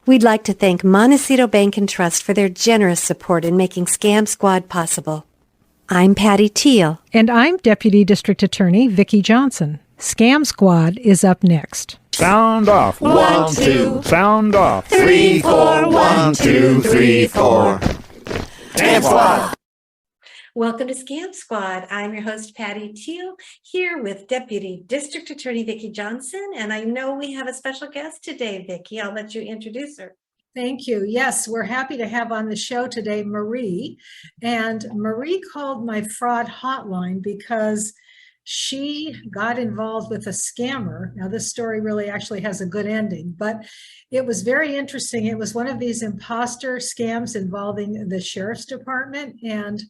We'd like to thank Montecito Bank and Trust for their generous support in making Scam Squad possible. I'm Patty Teal. And I'm Deputy District Attorney Vicki Johnson. Scam Squad is up next. Sound off. 1, 2. Sound off. 3, 4. 1, 2, 3, 4. Scam Squad. Welcome to Scam Squad. I'm your host, Patty Teal, here with Deputy District Attorney Vicki Johnson. And I know we have a special guest today, Vicki. I'll let you introduce her. Thank you. Yes, we're happy to have on the show today Marie. And Marie called my fraud hotline because she got involved with a scammer. Now, this story really actually has a good ending, but it was very interesting. It was one of these imposter scams involving the sheriff's department. And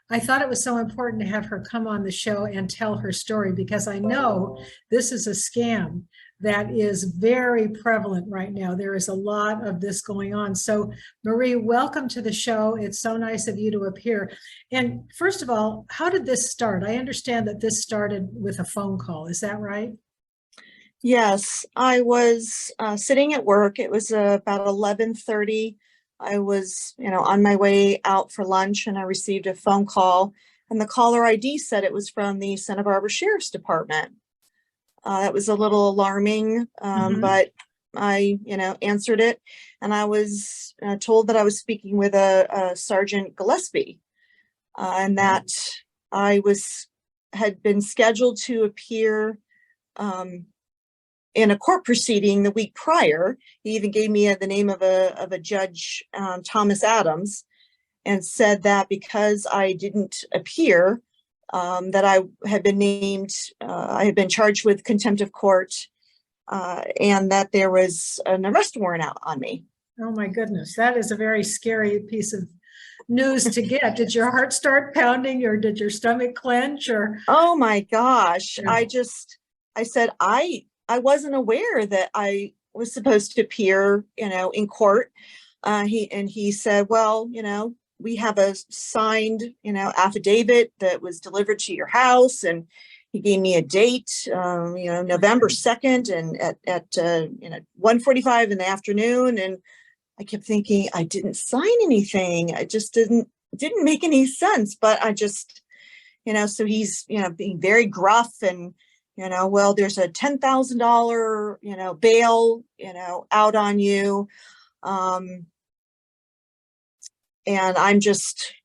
I thought it was so important to have her come on the show and tell her story because I know this is a scam that is very prevalent right now. There is a lot of this going on. So Marie, welcome to the show. It's so nice of you to appear. And first of all, how did this start? I understand that this started with a phone call. Is that right? Yes, I was sitting at work. It was about 11:30. I was, on my way out for lunch and I received a phone call and the caller ID said it was from the Santa Barbara Sheriff's Department. That was a little alarming, but I, answered it and I was told that I was speaking with a Sergeant Gillespie and that I had been scheduled to appear in a court proceeding the week prior. He even gave me the name of a judge, Thomas Adams, and said that because I didn't appear, that I had been named, I had been charged with contempt of court, and that there was an arrest warrant out on me. Oh my goodness, that is a very scary piece of news to get. Did your heart start pounding or did your stomach clench or? Oh my gosh, Yeah. I said, I wasn't aware that I was supposed to appear, in court. He said, well, we have a signed, affidavit that was delivered to your house. And he gave me a date, November 2nd and at 1:45 in the afternoon. And I kept thinking I didn't sign anything. I just didn't make any sense. But I just, so he's, being very gruff and, well, there's a $10,000, bail, out on you. And I'm just,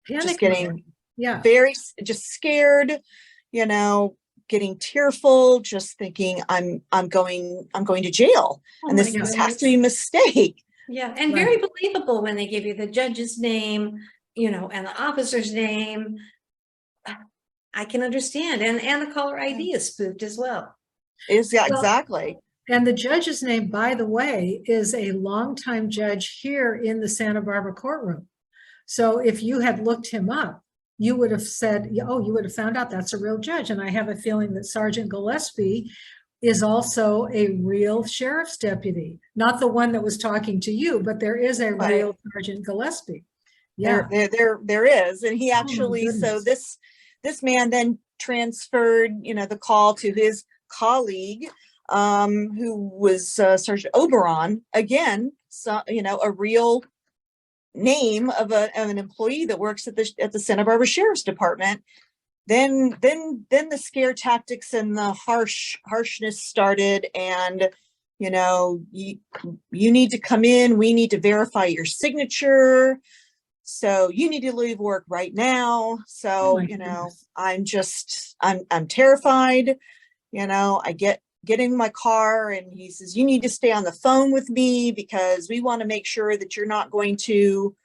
just getting very just scared, getting tearful, just thinking I'm going to jail. Oh and this has to be a mistake. Yeah. And very believable when they give you the judge's name, and the officer's name. I can understand. And the caller ID is spoofed as well. Exactly. And the judge's name, by the way, is a longtime judge here in the Santa Barbara courtroom. So if you had looked him up, you would have said, oh, you would have found out that's a real judge. And I have a feeling that Sergeant Gillespie is also a real sheriff's deputy, not the one that was talking to you, but there is a real Sergeant Gillespie. Yeah, there is. And he actually, so this man then transferred, the call to his colleague, who was Sergeant Oberon, again, so, a real name of an employee that works at the Santa Barbara Sheriff's Department. Then the scare tactics and the harshness started, and you need to come in. We need to verify your signature. So you need to leave work right now. So, I'm terrified. I get in my car and he says, you need to stay on the phone with me because we want to make sure that you're not going to,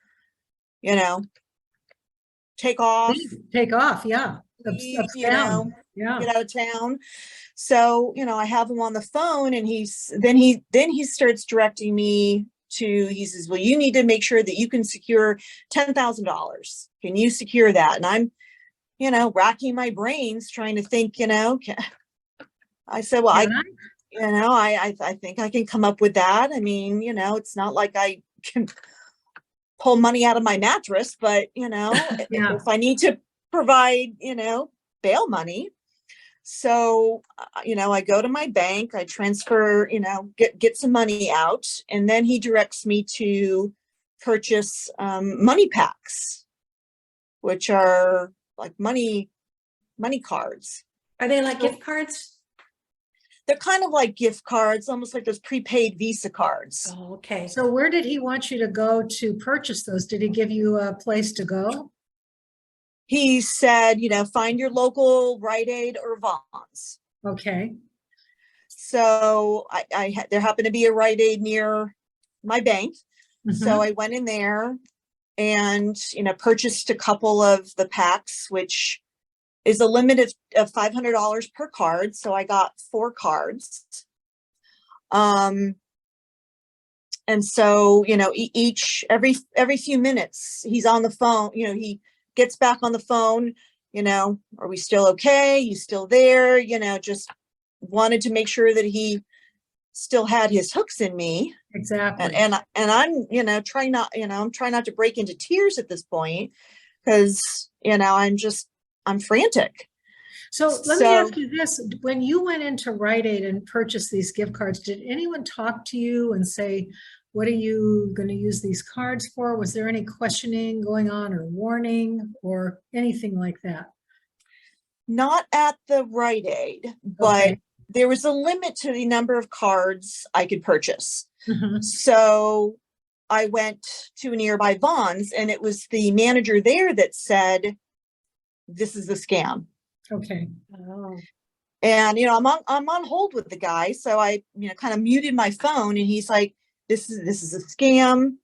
take off. Yeah. Get out of town. So, I have him on the phone and he starts directing me he says, well, you need to make sure that you can secure $10,000. Can you secure that? And I'm, racking my brains trying to think, I said, well, I think I can come up with that. I mean, it's not like I can pull money out of my mattress, but, if I need to provide, bail money. So, I go to my bank, I transfer, get some money out, and then he directs me to purchase money packs, which are like money cards. Are they like gift cards? They're kind of like gift cards, almost like those prepaid Visa cards. Oh, okay. So where did he want you to go to purchase those? Did he give you a place to go? He said, find your local Rite Aid or Vons. Okay. So there happened to be a Rite Aid near my bank. So Mhm. I went in there and, purchased a couple of the packs, which is a limit of $500 per card. So I got 4 cards. And so, every few minutes he's on the phone, he gets back on the phone, are we still okay? You still there? Just wanted to make sure that he still had his hooks in me. Exactly. And I'm, trying not, I'm trying not to break into tears at this point because, I'm frantic. So let me ask you this. When you went into Rite Aid and purchased these gift cards, did anyone talk to you and say, what are you going to use these cards for? Was there any questioning going on or warning or anything like that? Not at the Rite Aid, but Okay. there was a limit to the number of cards I could purchase. Mhm. So I went to a nearby Vons, and it was the manager there that said, this is a scam. Okay. Oh. And, I'm on hold with the guy. So I, kind of muted my phone, and he's like, this is a scam.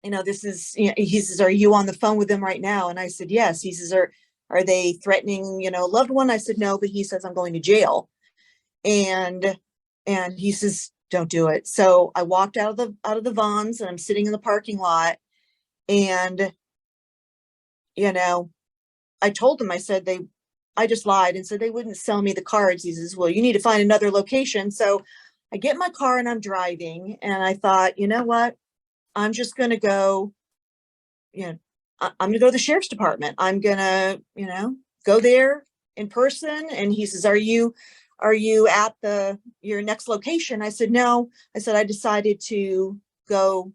This is, he says, are you on the phone with them right now? And I said, yes. He says, are they threatening, a loved one? I said, no, but he says, I'm going to jail. And he says, don't do it. So I walked out of the Vons, and I'm sitting in the parking lot, and, I told him, I said, I just lied and said they wouldn't sell me the cards. He says, well, you need to find another location. So I get in my car and I'm driving, and I thought, you know what? I'm just going to go, I'm going to go to the sheriff's department. I'm going to, go there in person. And he says, are you at your next location? I said, no. I said, I decided to go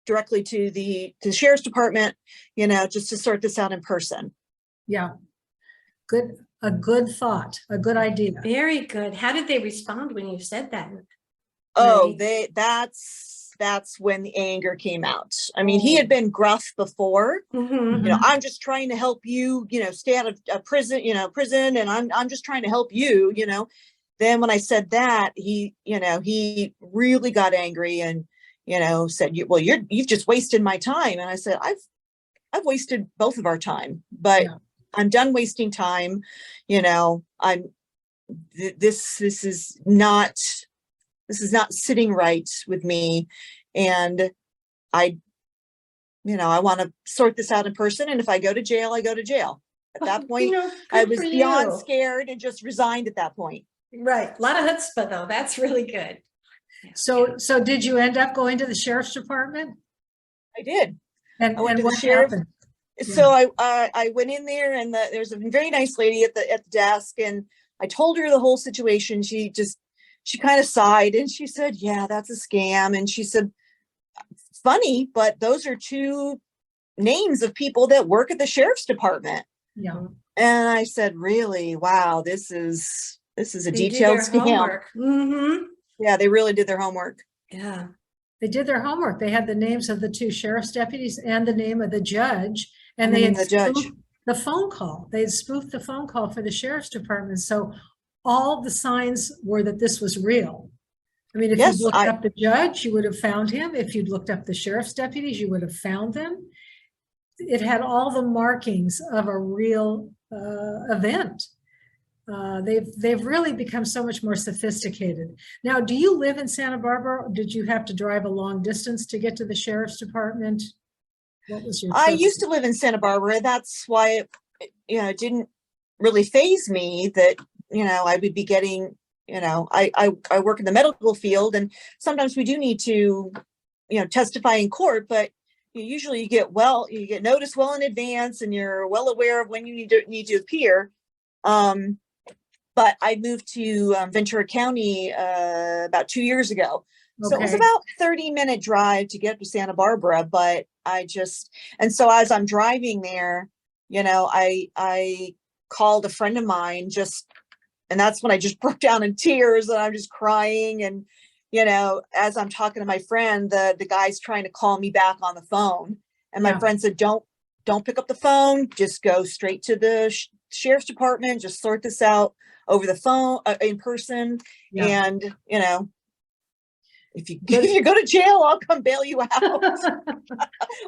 directly to the sheriff's department, just to sort this out in person. Yeah. Good. A good thought, a good idea. Very good. How did they respond when you said that? Oh, Marie? that's when the anger came out. I mean, he had been gruff before. Mhm. I'm just trying to help you, stay out of prison, and I'm just trying to help you, Then when I said that, he really got angry and, said, well, you've just wasted my time. And I said, I've wasted both of our time, but Yeah. I'm done wasting time. This is not sitting right with me. And I want to sort this out in person. And if I go to jail, I go to jail. At that point, I Good was for beyond you. scared and just resigned at that point. Right. A lot of chutzpah though. That's really good. So did you end up going to the sheriff's department? I did. And I went to the what sheriff. happened? So I went in there, and there's a very nice lady at the desk, and I told her the whole situation. She kind of sighed, and she said, yeah, that's a scam. And she said, funny, but those are 2 names of people that work at the sheriff's department. Yeah. And I said, really? Wow, this is a They detailed do their scam. homework. Mm-hmm. Yeah, they really did their homework. Yeah. They did their homework. They had the names of the 2 sheriff's deputies and the name of the judge, and they had the judge. spoofed the phone call. They had spoofed the phone call for the sheriff's department. So all the signs were that this was real. I mean, if Yes, you looked up the judge, you would have found him. If you'd looked up the sheriff's deputies, you would have found them. It had all the markings of a real event. They've really become so much more sophisticated. Now, do you live in Santa Barbara? Did you have to drive a long distance to get to the sheriff's department? What was your I trip? used to live in Santa Barbara. That's why it didn't really faze me that, I would be getting, I work in the medical field, and sometimes we do need to, testify in court, but usually you get notice well in advance, and you're well aware of when you need to appear. But I moved to Ventura County about 2 years ago. So it was Okay. about 30-minute drive to get to Santa Barbara, but and so as I'm driving there, I called a friend of mine and that's when I just broke down in tears and I'm just crying. And, as I'm talking to my friend, the guy's trying to call me back on the phone. And my Yeah. friend said, don't pick up the phone, just go straight to the sheriff's department, just sort this out over the phone, in person. Yeah. And, if you go to jail, I'll come bail you out.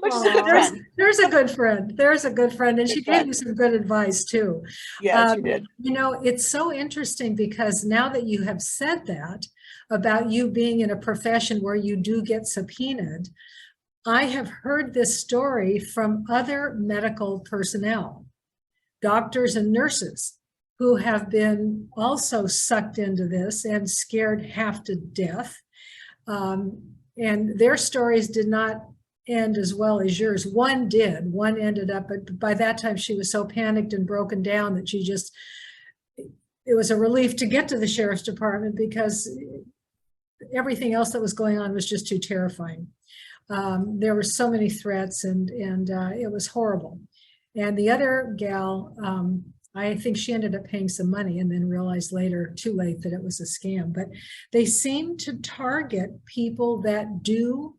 Which is a good friend. There's a good friend. There's a good friend. And Good she friend. gave you some good advice too. Yeah, she did. It's so interesting because now that you have said that about you being in a profession where you do get subpoenaed, I have heard this story from other medical personnel, doctors and nurses, who have been also sucked into this and scared half to death. And their stories did not end as well as yours. One did. One ended up, but by that time she was so panicked and broken down that it was a relief to get to the sheriff's department because everything else that was going on was just too terrifying. There were so many threats and it was horrible. And the other gal, I think she ended up paying some money and then realized later, too late, that it was a scam. But they seem to target people that do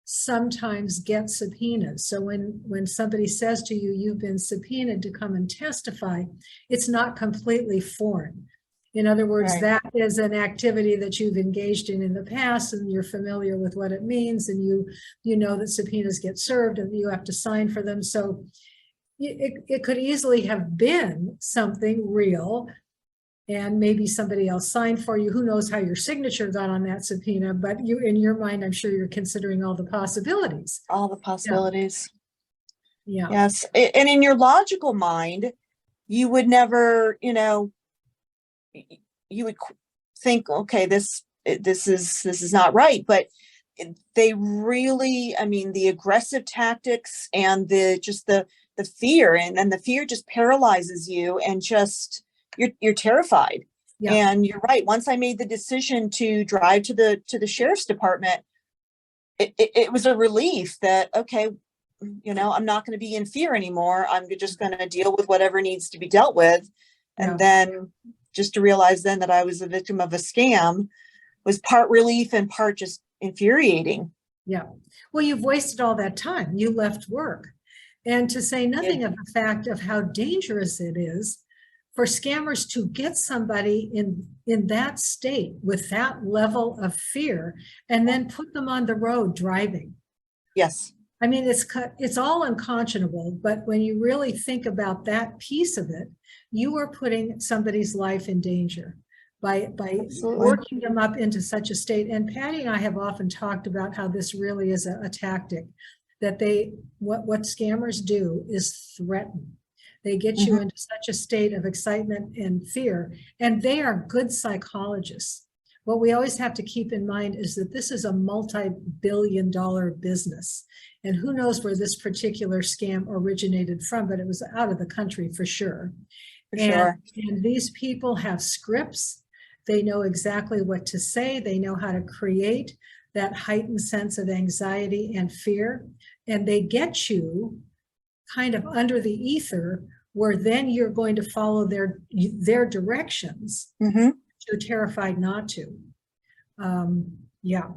sometimes get subpoenas. So when somebody says to you, you've been subpoenaed to come and testify, it's not completely foreign. In other words, Right. That is an activity that you've engaged in the past and you're familiar with what it means, and you know that subpoenas get served and you have to sign for them. So it could easily have been something real and maybe somebody else signed for you. Who knows how your signature got on that subpoena, but in your mind, I'm sure you're considering all the possibilities. All the possibilities. Yeah. Yes. And in your logical mind, you would never, you would think, okay, this is not right. But they really, the aggressive tactics and the fear and the fear just paralyzes you and just you're terrified. Yeah. And you're right. Once I made the decision to drive to the sheriff's department, it was a relief that, okay, I'm not going to be in fear anymore. I'm just going to deal with whatever needs to be dealt with. And Yeah. then just to realize then that I was a victim of a scam was part relief and part just infuriating. Yeah. Well, you've wasted all that time. You left work. And to say nothing of the fact of how dangerous it is for scammers to get somebody in that state with that level of fear and then put them on the road driving. Yes. It's all unconscionable, but when you really think about that piece of it, you are putting somebody's life in danger by Absolutely. working them up into such a state. And Patty and I have often talked about how this really is a tactic that what scammers do is threaten. They get you into such a state of excitement and fear, and they are good psychologists. What we always have to keep in mind is that this is a multi-billion-dollar business. And who knows where this particular scam originated from, but it was out of the country for sure. Sure. And these people have scripts. They know exactly what to say. They know how to create that heightened sense of anxiety and fear. And they get you kind of under the ether where then you're going to follow their directions. You're terrified not to. Yeah.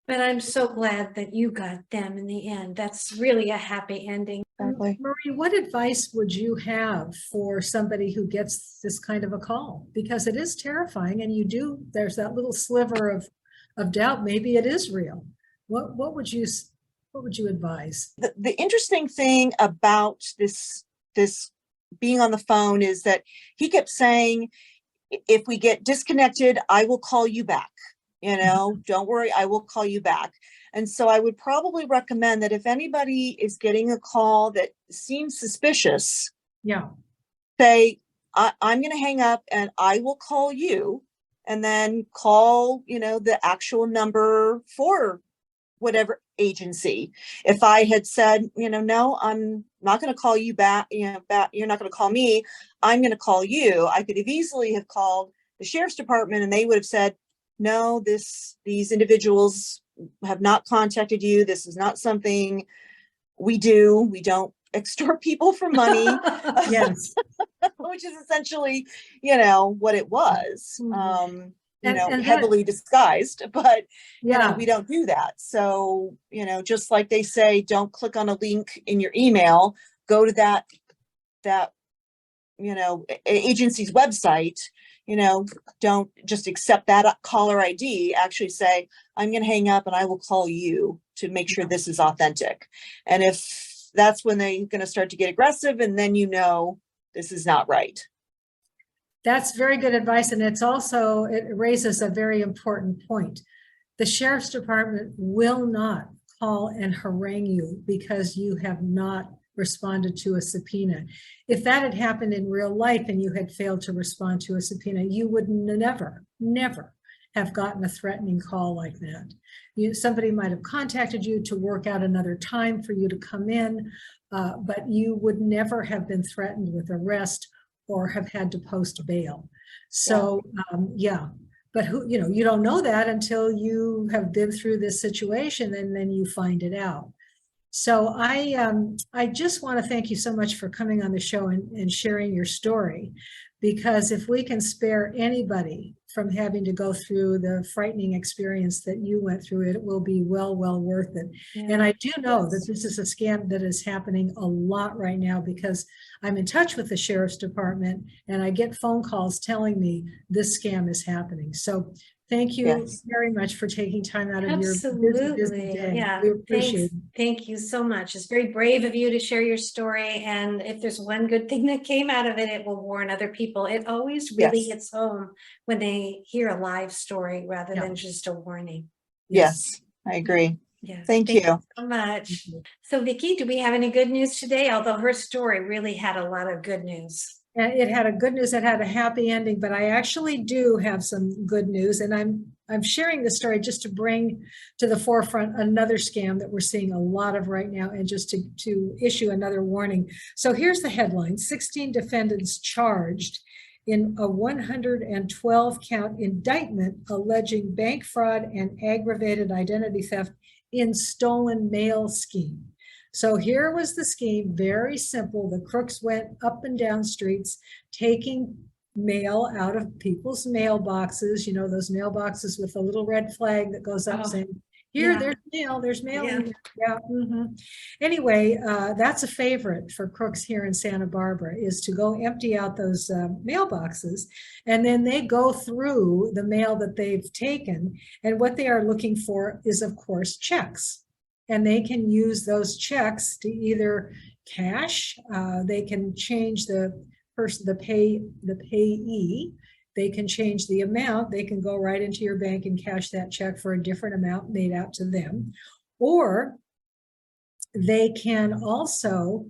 But I'm so glad that you got them in the end. That's really a happy ending. Exactly. Marie, what advice would you have for somebody who gets this kind of a call? Because it is terrifying, and there's that little sliver of doubt. Maybe it is real. What would you advise? The interesting thing about this being on the phone is that he kept saying, if we get disconnected, I will call you back. Don't worry, I will call you back. And so I would probably recommend that if anybody is getting a call that seems suspicious, say, I'm going to hang up and I will call you, and then call, the actual number for whatever agency. If I had said, no, I'm not going to call you back, you're not going to call me. I'm going to call you. I could have easily have called the sheriff's department and they would have said, no, these individuals have not contacted you. This is not something we do. We don't extort people for money. Yes. Which is essentially, what it was. Mhm. And that- Heavily disguised, but Yeah. we don't do that. So, just like they say, don't click on a link in your email, go to that agency's website, don't just accept that caller ID, actually say, I'm going to hang up and I will call you to make sure this is authentic. And if that's when they're going to start to get aggressive, and then this is not right. That's very good advice. And it raises a very important point. The sheriff's department will not call and harangue you because you have not responded to a subpoena. If that had happened in real life and you had failed to respond to a subpoena, you would never have gotten a threatening call like that. Somebody might have contacted you to work out another time for you to come in, but you would never have been threatened with arrest or have had to post bail. So but you don't know that until you have been through this situation, and then you find it out. So I just want to thank you so much for coming on the show and sharing your story, because if we can spare anybody from having to go through the frightening experience that you went through, it will be well worth it. Yeah. And I do know that this is a scam that is happening a lot right now, because I'm in touch with the sheriff's department and I get phone calls telling me this scam is happening. So thank you very much for taking time out of your busy day. Yeah. We appreciate it. Thank you so much. It's very brave of you to share your story. And if there's one good thing that came out of it, it will warn other people. It always really hits home when they hear a live story rather than just a warning. Yes, I agree. Yeah. Thank you so much. So Vicki, do we have any good news today? Although her story really had a lot of good news. It had a good news. It had a happy ending, but I actually do have some good news, and I'm sharing this story just to bring to the forefront another scam that we're seeing a lot of right now, and just to issue another warning. So here's the headline: 16 defendants charged in a 112 count indictment alleging bank fraud and aggravated identity theft in stolen mail scheme. So here was the scheme, very simple. The crooks went up and down streets, taking mail out of people's mailboxes, those mailboxes with a little red flag that goes up saying, here, there's mail in here. Yeah. Anyway, that's a favorite for crooks here in Santa Barbara, is to go empty out those mailboxes, and then they go through the mail that they've taken, and what they are looking for is, of course, checks. And they can use those checks to either cash, they can change the payee, they can change the amount, they can go right into your bank and cash that check for a different amount made out to them. Or they can also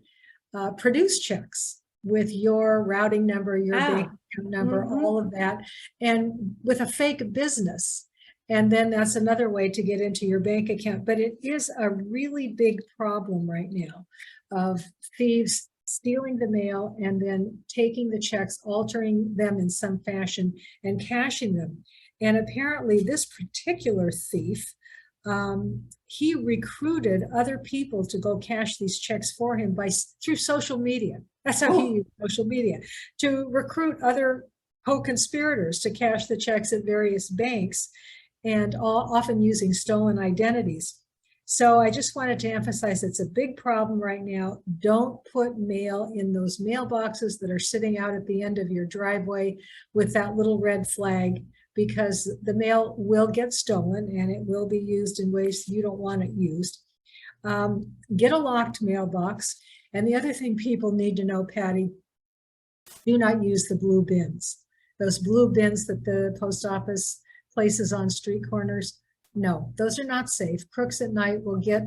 produce checks with your routing number, your bank account number, all of that, and with a fake business. And then that's another way to get into your bank account. But it is a really big problem right now of thieves stealing the mail and then taking the checks, altering them in some fashion, and cashing them. And apparently this particular thief, he recruited other people to go cash these checks for him through social media. That's how he used social media, to recruit other co-conspirators to cash the checks at various banks, and often using stolen identities. So I just wanted to emphasize it's a big problem right now. Don't put mail in those mailboxes that are sitting out at the end of your driveway with that little red flag, because the mail will get stolen and it will be used in ways you don't want it used. Get a locked mailbox. And the other thing people need to know, Patty, do not use the blue bins. Those blue bins that the post office places on street corners. No, those are not safe. Crooks at night will get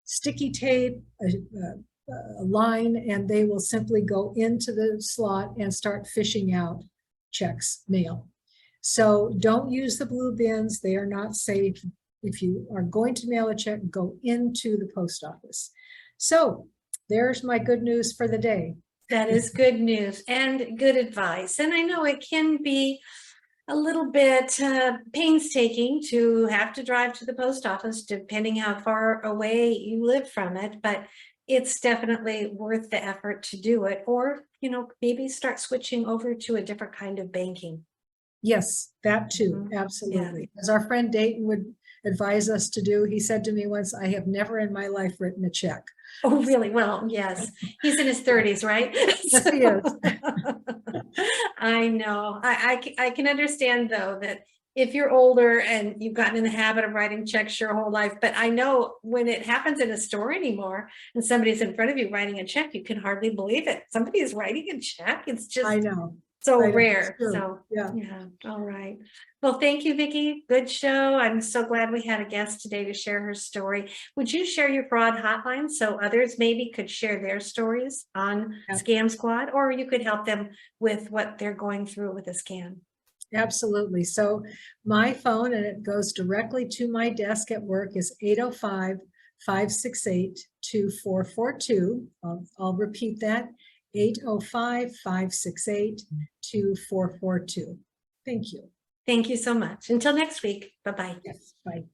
sticky tape, a line, and they will simply go into the slot and start fishing out checks, mail. So don't use the blue bins. They are not safe. If you are going to mail a check, go into the post office. So there's my good news for the day. That is good news and good advice. And I know it can be a little bit painstaking to have to drive to the post office, depending how far away you live from it, but it's definitely worth the effort to do it. Or, you know, maybe start switching over to a different kind of banking. Yes, that too, absolutely. As our friend Dayton would advise us to do, he said to me once, I have never in my life written a check. Oh, really? Well, yes. He's in his 30s, right? Yes, he is. I know. I can understand, though, that if you're older and you've gotten in the habit of writing checks your whole life, but I know when it happens in a store anymore and somebody's in front of you writing a check, you can hardly believe it. Somebody is writing a check. It's just I know. so I know, rare. it's true. So Yeah. all right. Well, thank you, Vicki. Good show. I'm so glad we had a guest today to share her story. Would you share your fraud hotline so others maybe could share their stories on Scam Squad, or you could help them with what they're going through with a scam? Absolutely. So my phone, and it goes directly to my desk at work, is 805-568-2442. I'll repeat that, 805-568-2442. Thank you. Thank you so much. Until next week. Bye-bye. Yes, bye.